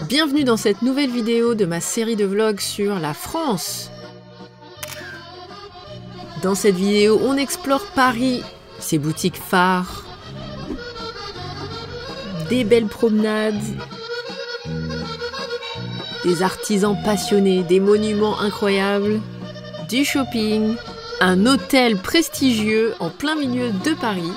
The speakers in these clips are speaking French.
Bienvenue dans cette nouvelle vidéo de ma série de vlogs sur la France. Dans cette vidéo, on explore Paris, ses boutiques phares, des belles promenades, des artisans passionnés, des monuments incroyables, du shopping, un hôtel prestigieux en plein milieu de Paris,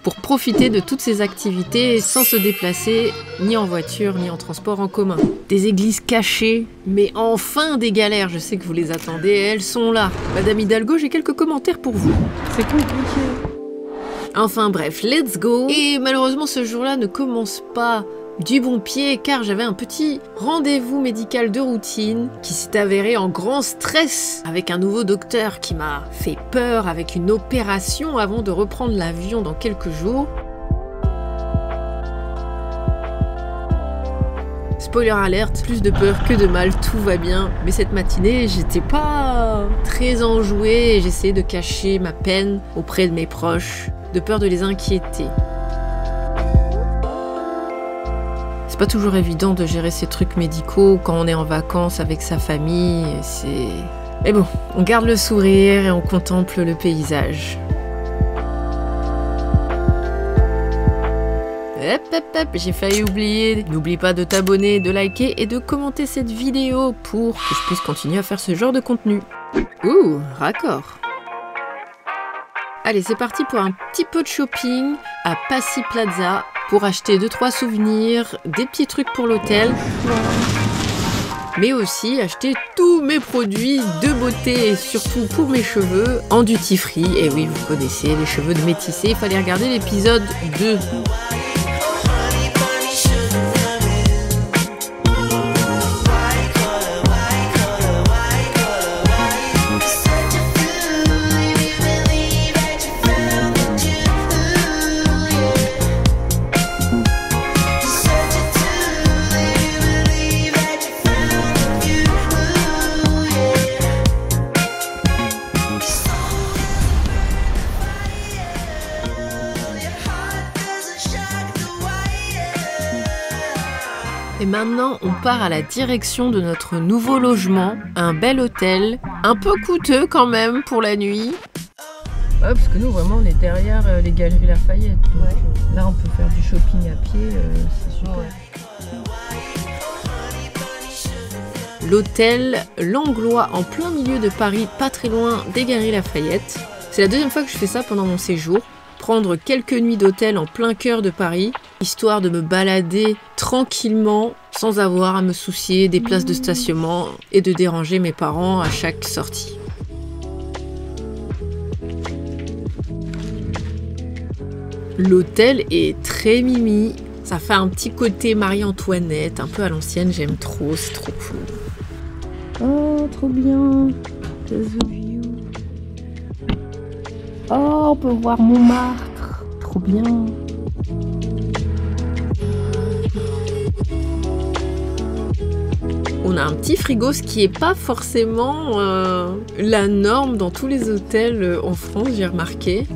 pour profiter de toutes ces activités sans se déplacer ni en voiture ni en transport en commun. Des églises cachées, mais enfin des galères, je sais que vous les attendez et elles sont là. Madame Hidalgo, j'ai quelques commentaires pour vous. C'est compliqué. Enfin bref, let's go. Et malheureusement ce jour-là ne commence pas du bon pied car j'avais un petit rendez-vous médical de routine qui s'est avéré en grand stress avec un nouveau docteur qui m'a fait peur avec une opération avant de reprendre l'avion dans quelques jours. Spoiler alert, plus de peur que de mal, tout va bien. Mais cette matinée, j'étais pas très enjouée et j'essayais de cacher ma peine auprès de mes proches, de peur de les inquiéter. C'est pas toujours évident de gérer ces trucs médicaux quand on est en vacances avec sa famille, Mais bon, on garde le sourire et on contemple le paysage. Hop, j'ai failli oublier. N'oublie pas de t'abonner, de liker et de commenter cette vidéo pour que je puisse continuer à faire ce genre de contenu. Ouh, raccord. Allez, c'est parti pour un petit peu de shopping à Passy Plaza pour acheter 2-3 souvenirs, des petits trucs pour l'hôtel, mais aussi acheter tous mes produits de beauté et surtout pour mes cheveux en duty free. Et oui, vous connaissez les cheveux de métissé, il fallait regarder l'épisode 2. Et maintenant, on part à la direction de notre nouveau logement, un bel hôtel, un peu coûteux quand même pour la nuit. Ouais, parce que nous, vraiment, on est derrière les Galeries Lafayette. Donc, là, on peut faire du shopping à pied, c'est super. Ouais. L'hôtel Langlois, en plein milieu de Paris, pas très loin des Galeries Lafayette. C'est la deuxième fois que je fais ça pendant mon séjour. Prendre quelques nuits d'hôtel en plein cœur de Paris, histoire de me balader tranquillement, sans avoir à me soucier des places de stationnement et de déranger mes parents à chaque sortie. L'hôtel est très mimi, ça fait un petit côté Marie-Antoinette, un peu à l'ancienne, j'aime trop, c'est trop cool. Oh, trop bien, the view. Oh, on peut voir Montmartre, trop bien. On a un petit frigo, ce qui n'est pas forcément la norme dans tous les hôtels en France, j'ai remarqué.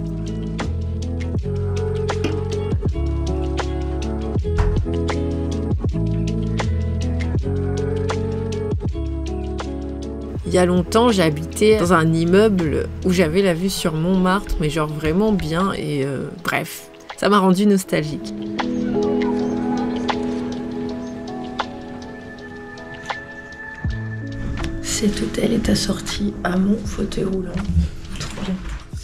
Il y a longtemps, j'ai habité dans un immeuble où j'avais la vue sur Montmartre, mais genre vraiment bien et bref, ça m'a rendu nostalgique. Cet hôtel est assorti à mon fauteuil roulant. Trop bien.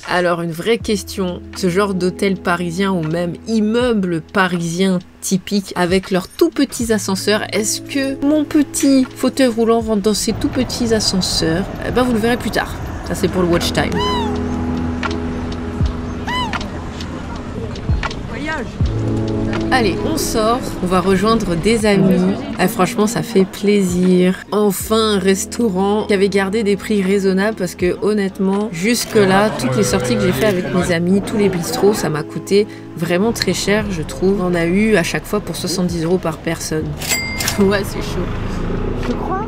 Alors une vraie question, ce genre d'hôtel parisien ou même immeuble parisien typique avec leurs tout petits ascenseurs, est-ce que mon petit fauteuil roulant rentre dans ces tout petits ascenseurs? Eh ben vous le verrez plus tard, ça c'est pour le watch time. Allez, on sort, on va rejoindre des amis. Ah, franchement, ça fait plaisir. Enfin, un restaurant qui avait gardé des prix raisonnables parce que honnêtement, jusque-là, toutes les sorties que j'ai fait avec mes amis, tous les bistrots, ça m'a coûté vraiment très cher, je trouve. On a eu à chaque fois pour 70 € par personne. Ouais, c'est chaud. Je crois.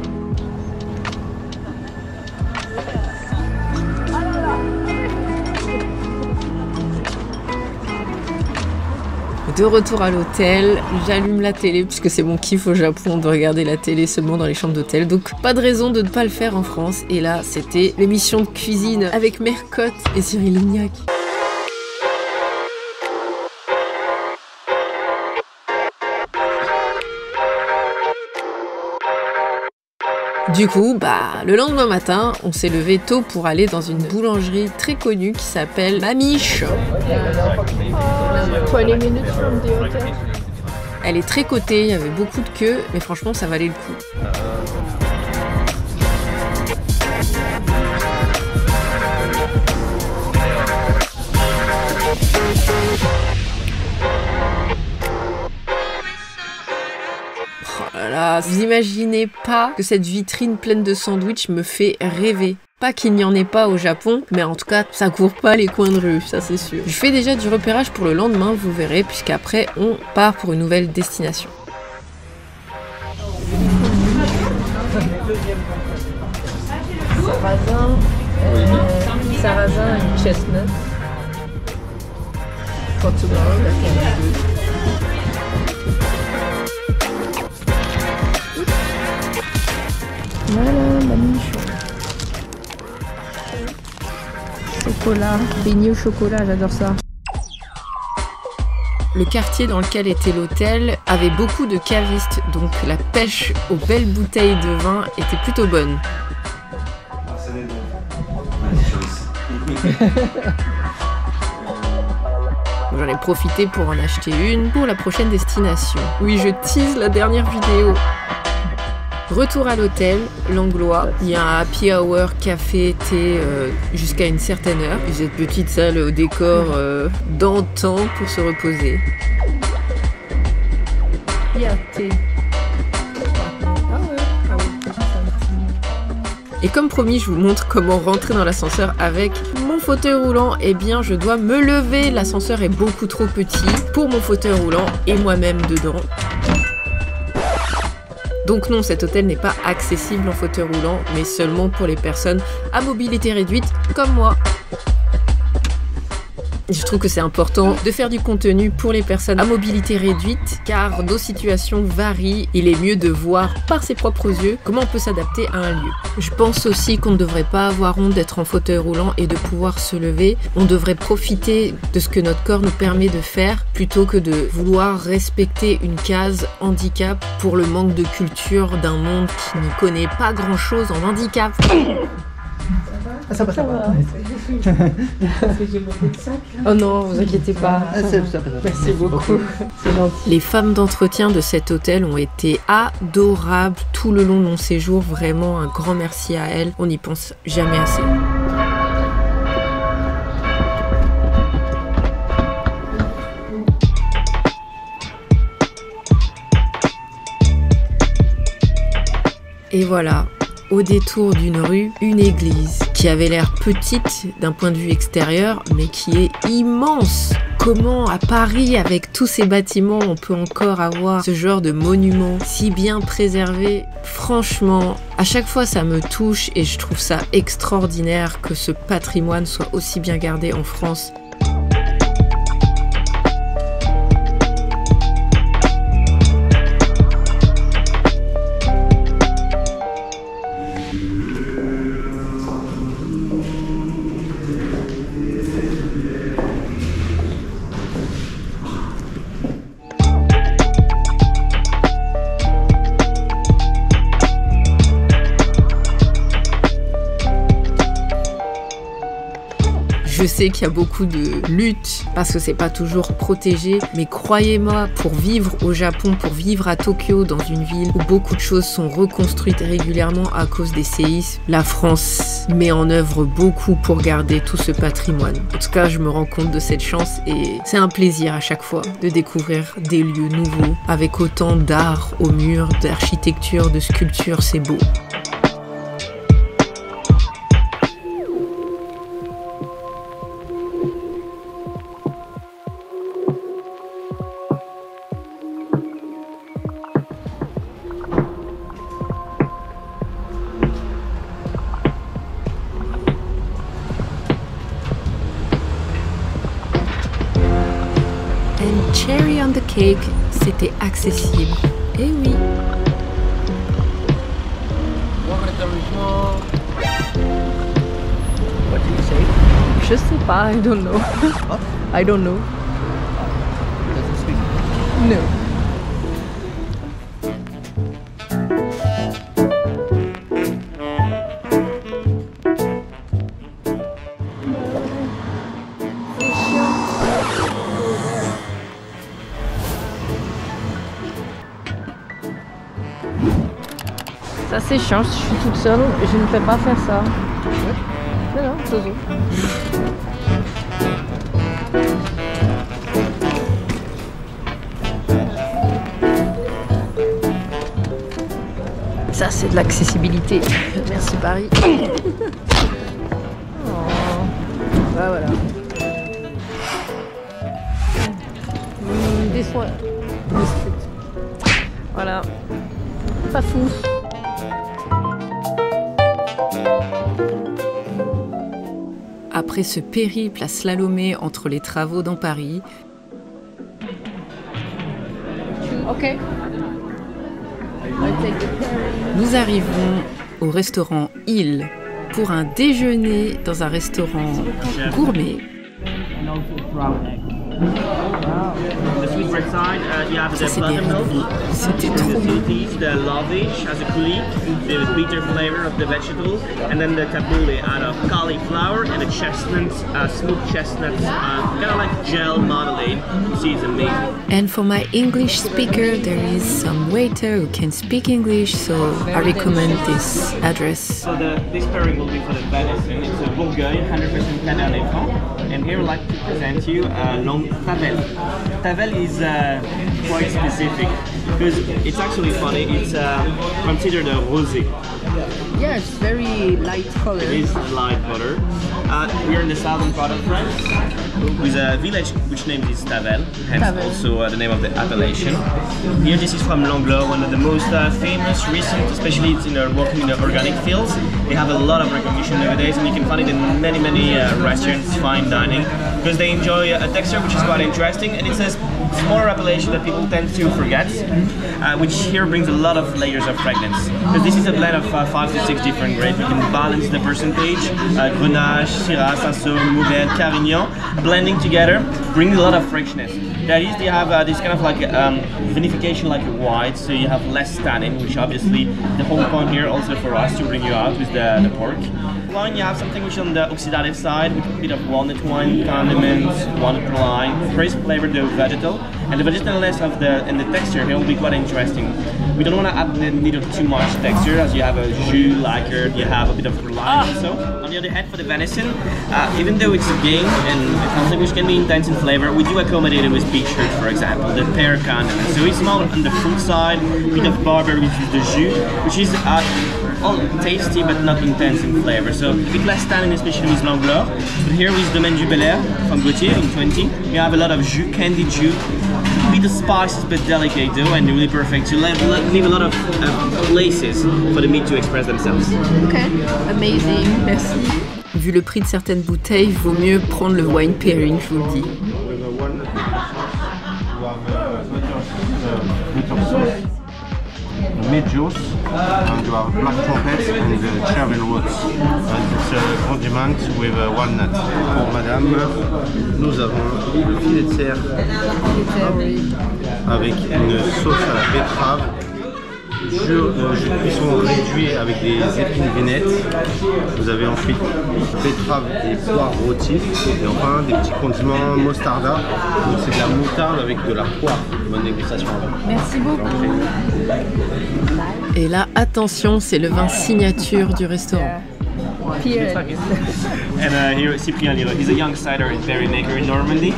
De retour à l'hôtel, j'allume la télé puisque c'est mon kiff au Japon de regarder la télé seulement dans les chambres d'hôtel. Donc pas de raison de ne pas le faire en France. Et là, c'était l'émission de cuisine avec Mercotte et Cyril Lignac. Du coup, le lendemain matin, on s'est levé tôt pour aller dans une boulangerie très connue qui s'appelle Mamiche. 20 minutes from the hotel. Elle est très cotée, il y avait beaucoup de queues, mais franchement, ça valait le coup. Oh là là, vous imaginez pas que cette vitrine pleine de sandwichs me fait rêver. Pas qu'il n'y en ait pas au Japon, mais en tout cas, ça court pas les coins de rue, ça c'est sûr. Je fais déjà du repérage pour le lendemain, vous verrez, puisqu'après, on part pour une nouvelle destination. Sarrasin and chestnut. For tomorrow, that can be good. Voilà, Mamiche. Chocolat, beignet au chocolat, j'adore ça. Le quartier dans lequel était l'hôtel avait beaucoup de cavistes, donc la pêche aux belles bouteilles de vin était plutôt bonne. J'en ai profité pour en acheter une pour la prochaine destination. Oui, je tease la dernière vidéo. Retour à l'hôtel, Langlois. Il y a un happy hour, café, thé jusqu'à une certaine heure. Et cette petite salle au décor d'antan pour se reposer. Il y a thé. Et comme promis, je vous montre comment rentrer dans l'ascenseur avec mon fauteuil roulant. Eh bien, je dois me lever. L'ascenseur est beaucoup trop petit pour mon fauteuil roulant et moi-même dedans. Donc non, cet hôtel n'est pas accessible en fauteuil roulant, mais seulement pour les personnes à mobilité réduite comme moi. Je trouve que c'est important de faire du contenu pour les personnes à mobilité réduite, car nos situations varient. Il est mieux de voir par ses propres yeux comment on peut s'adapter à un lieu. Je pense aussi qu'on ne devrait pas avoir honte d'être en fauteuil roulant et de pouvoir se lever. On devrait profiter de ce que notre corps nous permet de faire, plutôt que de vouloir respecter une case handicap pour le manque de culture d'un monde qui n'y connaît pas grand-chose en handicap. Ça va. Oh non, vous inquiétez pas. Merci beaucoup. C'est gentil. Les femmes d'entretien de cet hôtel ont été adorables tout le long de mon séjour. Vraiment un grand merci à elles. On n'y pense jamais assez. Et voilà. Au détour d'une rue, une église qui avait l'air petite d'un point de vue extérieur, mais qui est immense. Comment à Paris, avec tous ces bâtiments, on peut encore avoir ce genre de monument si bien préservé? Franchement, à chaque fois ça me touche et je trouve ça extraordinaire que ce patrimoine soit aussi bien gardé en France. Je sais qu'il y a beaucoup de luttes parce que c'est pas toujours protégé, mais croyez-moi, pour vivre au Japon, pour vivre à Tokyo, dans une ville où beaucoup de choses sont reconstruites régulièrement à cause des séismes, la France met en œuvre beaucoup pour garder tout ce patrimoine. En tout cas, je me rends compte de cette chance et c'est un plaisir à chaque fois de découvrir des lieux nouveaux avec autant d'art au mur, d'architecture, de sculpture, c'est beau. And cherry on the cake, c'était accessible. Eh oui. What do you say? Je sais pas, I don't know. What? I don't know. Doesn't speak. No. Ça c'est chiant, je suis toute seule, je ne peux pas faire ça. Non, non, c'est tout. Ça c'est de l'accessibilité. Merci Paris. Oh. Bah, voilà. Des soins. Voilà. Pas fou. Après ce périple à slalomer entre les travaux dans Paris, Ok. nous arrivons au restaurant Île pour un déjeuner dans un restaurant gourmet. The sweetbread side, you have Ça, the c'est des buttermilk, rêves. C'était trop bon. facilities, the lavish as a coulis, the bitter flavor of the vegetables, and then the tabbouleh out of cauliflower and a chestnut, smoked chestnut, kind of like gel marmalade. You see, it's amazing. And for my English speaker, there is some waiter who can speak English, so I recommend this address. So this pairing will be for the venison. It's a Bourgogne, 100% Canard Éléphant. And here I'd like to present you long Tavel. Tavel is quite specific because it's actually funny. It's considered a rosé. Yeah, it's very light color. It is light butter. We are in the southern part of France with a village which name is Tavel, hence Tavel. also the name of the appellation. Here this is from Langlois, one of the most famous, recent, especially it's working in the organic fields. They have a lot of recognition nowadays and you can find it in many restaurants, fine dining, because they enjoy a texture which is quite interesting, and it's a smaller appellation that people tend to forget, which here brings a lot of layers of fragrance. Because this is a blend of 5 to 6 different grapes. You can balance the percentage, Grenache, Syrah, Sancerre, Mourvèdre, Carignan, blending together, brings a lot of freshness. The idea is they have this kind of like vinification like a white, so you have less tannin, which obviously the whole point here also for us to bring you out with the pork. Wine, you have something which is on the oxidative side with a bit of walnut wine, condiments, walnut line, crisp flavor, the vegetal, and the vegetalness of and the texture here will be quite interesting. We don't want to add neither too much texture, as you have a jus, lacquer, you have a bit of lime also. On the other hand, for the venison, even though it's a game and something which can be intense in flavor, we do accommodate it with beetroot, for example, the pear condiment. So it's more on the fruit side, a bit of barberry, which is the jus, which is all tasty but not intense in flavor. So a bit less tannin, especially with Langlois. But here with Domaine du Bel Air from Gauthier in 20, we have a lot of jus, candied jus, a bit of spices but delicate though, and really perfect to leave a lot of places for the meat to express themselves. Okay, amazing, merci. Vu le prix de certaines bouteilles, vaut mieux prendre le wine pairing, je vous le dis. Meat juice, and you have black trumpets and the cherry roots. And it's a condiment with walnut. Pour madame, nous avons un filet de cerf avec une sauce à la betterave, jus de cuisson réduit avec des épines vénètes. Vous avez ensuite betterave et poire rôtis, et enfin des petits condiments mostarda. Donc c'est de la moutarde avec de la poire. Bonne dégustation. Merci beaucoup. Et là, attention, c'est le vin signature du restaurant. Pierre. And here Cyprien Lillo, he's a young cider and berry maker in Normandy.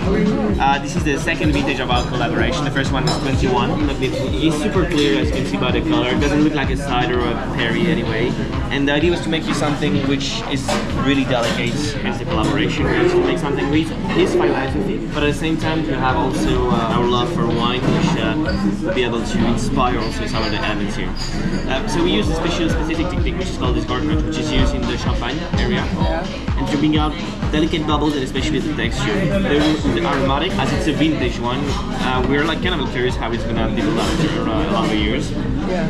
This is the second vintage of our collaboration. The first one was 21. Look, he's super clear, as you can see by the color. It doesn't look like a cider or a perry anyway. And the idea was to make you something which is really delicate. Hence the collaboration. We to make something with his philosophy, but at the same time to have also our love for wine, which will be able to inspire also some of the elements here. So we use a specific technique which is called this garnish, which is used in the champagne spine area. And to bring out delicate bubbles and especially the texture. The aromatic, as it's a vintage one, we're like kind of curious how it's gonna develop along the years.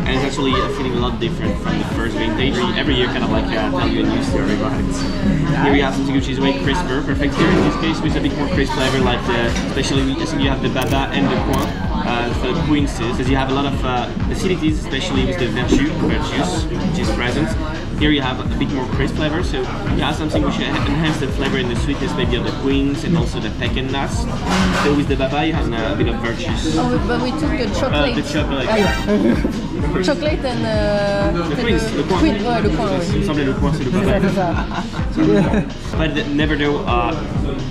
And it's actually feeling a lot different from the first vintage. Every year kind of like tell you a new story about it. Here we have something which is way crisper, perfect here in this case with a bit more crisp flavor, like especially I think you have the baba and the coin. For the quinces, because you have a lot of acidities, especially with the verjuice, which is present. Here you have a bit more crisp flavor, so you have something which enhances the flavor and the sweetness maybe of the quince and also the pecan nuts. So with the baba you have a bit of verjuice. Oh, but we took the chocolate. The chocolate. Chocolate and the quince, le coin. Ouais, le coin, Il me semblait le coin, c'est le baba. But never though,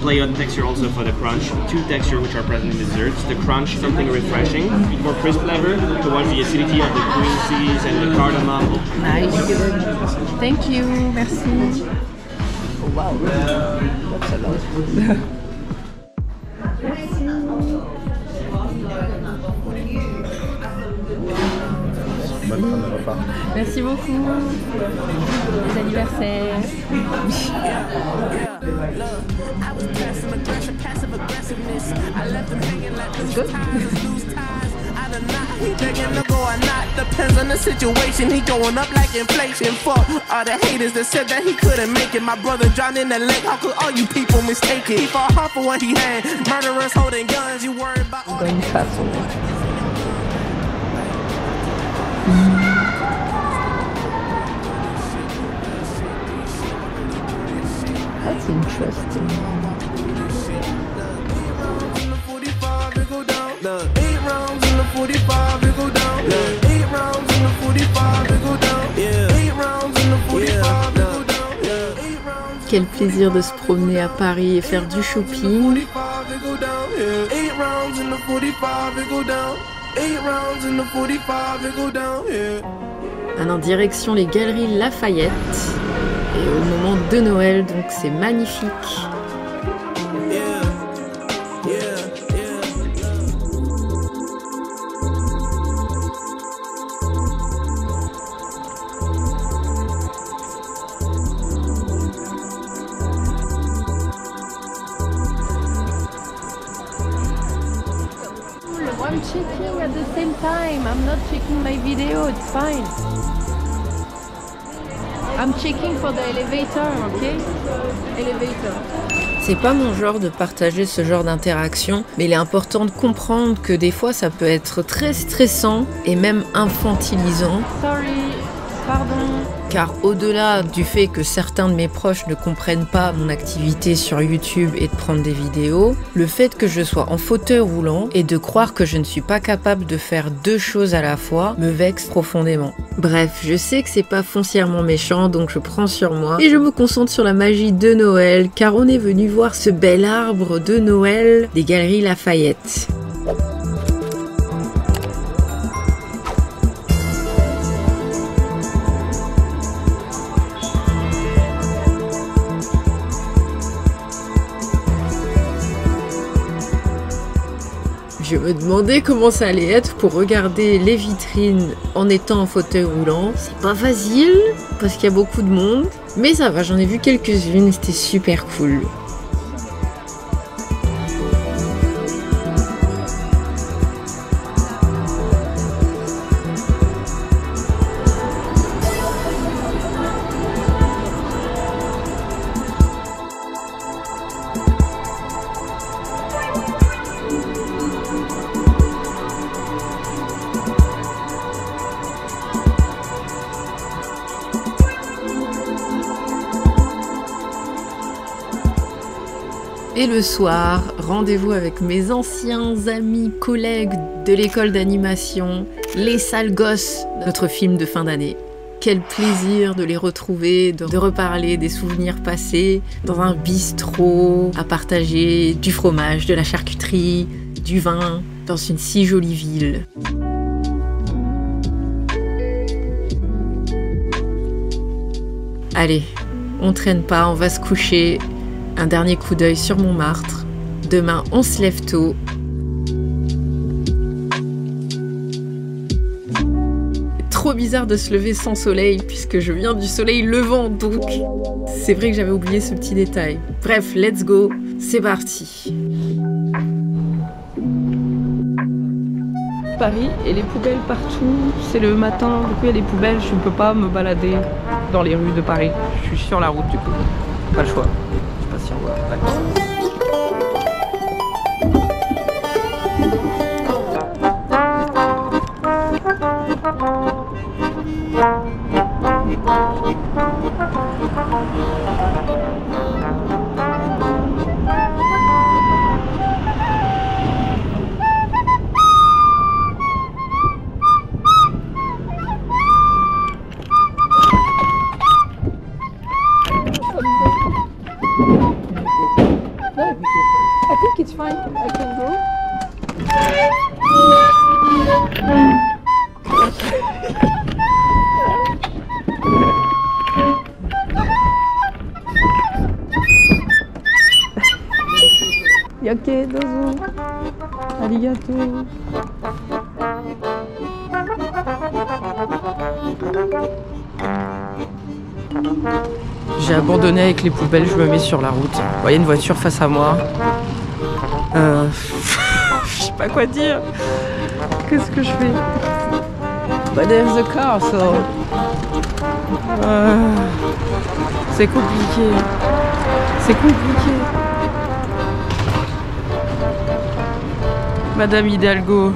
play on texture also for the crunch. Two textures which are present in desserts. The crunch, something refreshing, more crisp flavor towards the acidity of the quinces and the cardamom. Nice. Thank you. Merci. Oh, wow. That's a lot. Merci beaucoup. Les anniversaires. Good. Begging to go or not, depends on the situation. He going up like inflation. Fuck all the haters that said that he couldn't make it. My brother drowned in the lake. How could all you people mistake it? He fought hard for what he had. Murderers holding guns. You worried about all Going fast on it. That's interesting. Quel plaisir de se promener à Paris et faire du shopping. En direction les galeries Lafayette. Et au moment de Noël, donc c'est magnifique. I'm checking at the same time. I'm not checking my video, it's fine. I'm checking for the elevator, okay? Elevator. C'est pas mon genre de partager ce genre d'interaction, mais il est important de comprendre que des fois ça peut être très stressant et même infantilisant. Sorry, pardon. Car au-delà du fait que certains de mes proches ne comprennent pas mon activité sur YouTube et de prendre des vidéos, le fait que je sois en fauteuil roulant et de croire que je ne suis pas capable de faire deux choses à la fois me vexe profondément. Bref, je sais que c'est pas foncièrement méchant, donc je prends sur moi et je me concentre sur la magie de Noël, car on est venu voir ce bel arbre de Noël des Galeries Lafayette. Je me demandais comment ça allait être pour regarder les vitrines en étant en fauteuil roulant. C'est pas facile parce qu'il y a beaucoup de monde, mais ça va, j'en ai vu quelques-unes, c'était super cool. Et le soir, rendez-vous avec mes anciens amis, collègues de l'école d'animation, les sales gosses, notre film de fin d'année. Quel plaisir de les retrouver, de reparler des souvenirs passés dans un bistrot, à partager du fromage, de la charcuterie, du vin, dans une si jolie ville. Allez, on traîne pas, on va se coucher. Un dernier coup d'œil sur Montmartre. Demain, on se lève tôt. Trop bizarre de se lever sans soleil puisque je viens du soleil levant donc. C'est vrai que j'avais oublié ce petit détail. Bref, let's go, c'est parti. Paris et les poubelles partout, c'est le matin, du coup il y a des poubelles, je ne peux pas me balader dans les rues de Paris. Je suis sur la route du coup, pas le choix. Je sais pas si on voit. Ouais. I think it's fine. I can go. Yake, dozo. Arigato. J'ai abandonné avec les poubelles, je me mets sur la route. Vous voyez une voiture face à moi. Je sais pas quoi dire. Qu'est-ce que je fais? But there's a car, so... c'est compliqué. C'est compliqué. Madame Hidalgo,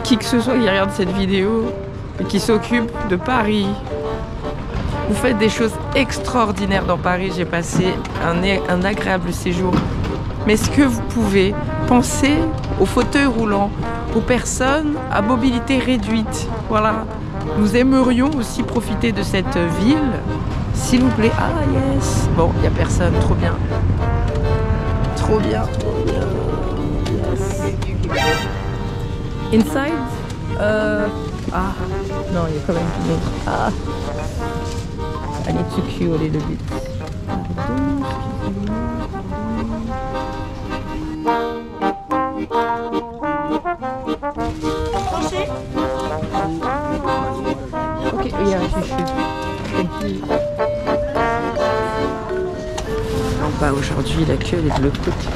qui que ce soit qui regarde cette vidéo et qui s'occupe de Paris, vous faites des choses extraordinaires dans Paris. J'ai passé un agréable séjour. Mais est-ce que vous pouvez penser aux fauteuils roulants, aux personnes à mobilité réduite? Voilà. Nous aimerions aussi profiter de cette ville. S'il vous plaît. Ah yes. Bon, il n'y a personne. Trop bien. Trop bien. Trop bien. Yes. Inside? Ah. Non, il y a quand même une autre. Ah. I need to queue a little bit. Okay, yeah, je. Non, bah aujourd'hui la queue elle est de l'autre côté.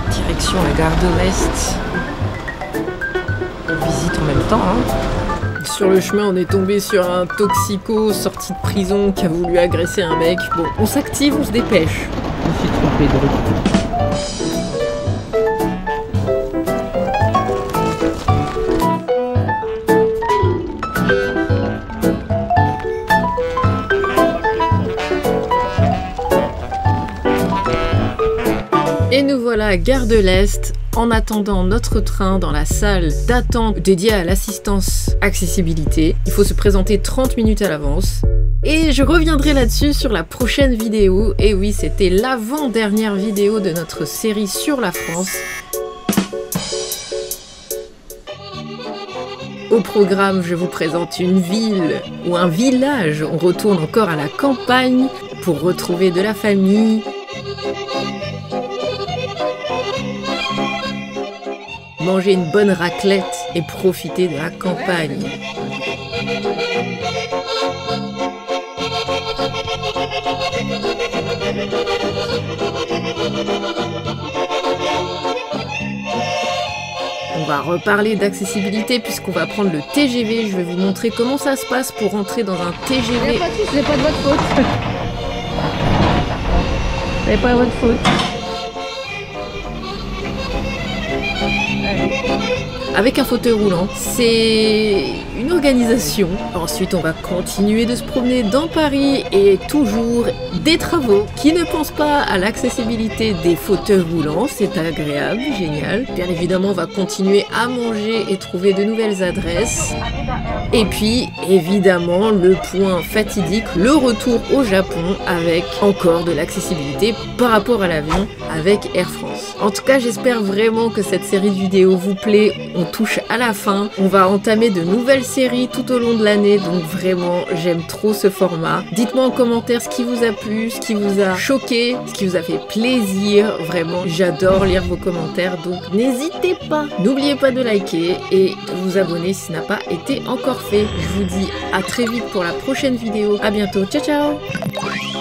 Direction la gare de l'Est. On visite en même temps, hein. Sur le chemin, on est tombé sur un toxico sorti de prison qui a voulu agresser un mec. Bon, on s'active, on se dépêche. Je me suis trompé de route. Et nous voilà à Gare de l'Est, en attendant notre train dans la salle d'attente dédiée à l'assistance accessibilité. Il faut se présenter 30 minutes à l'avance. Et je reviendrai là-dessus sur la prochaine vidéo. Et oui, c'était l'avant-dernière vidéo de notre série sur la France. Au programme, je vous présente une ville ou un village. On retourne encore à la campagne pour retrouver de la famille. Manger une bonne raclette et profiter de la campagne. On va reparler d'accessibilité puisqu'on va prendre le TGV. Je vais vous montrer comment ça se passe pour rentrer dans un TGV. Ce n'est pas de votre faute. Ce n'est pas de votre faute. Avec un fauteuil roulant, c'est une organisation. Ensuite, on va continuer de se promener dans Paris et toujours des travaux qui ne pensent pas à l'accessibilité des fauteuils roulants. C'est agréable, génial. Bien évidemment, on va continuer à manger et trouver de nouvelles adresses. Et puis, évidemment, le point fatidique, le retour au Japon avec encore de l'accessibilité par rapport à l'avion avec Air France. En tout cas, j'espère vraiment que cette série de vidéos vous plaît. On touche à la fin. On va entamer de nouvelles séries tout au long de l'année, donc vraiment, j'aime trop ce format. Dites-moi en commentaire ce qui vous a plu, ce qui vous a choqué, ce qui vous a fait plaisir. Vraiment, j'adore lire vos commentaires, donc n'hésitez pas. N'oubliez pas de liker et de vous abonner si ce n'a pas été encore fait. Je vous dis à très vite pour la prochaine vidéo. À bientôt, ciao ciao.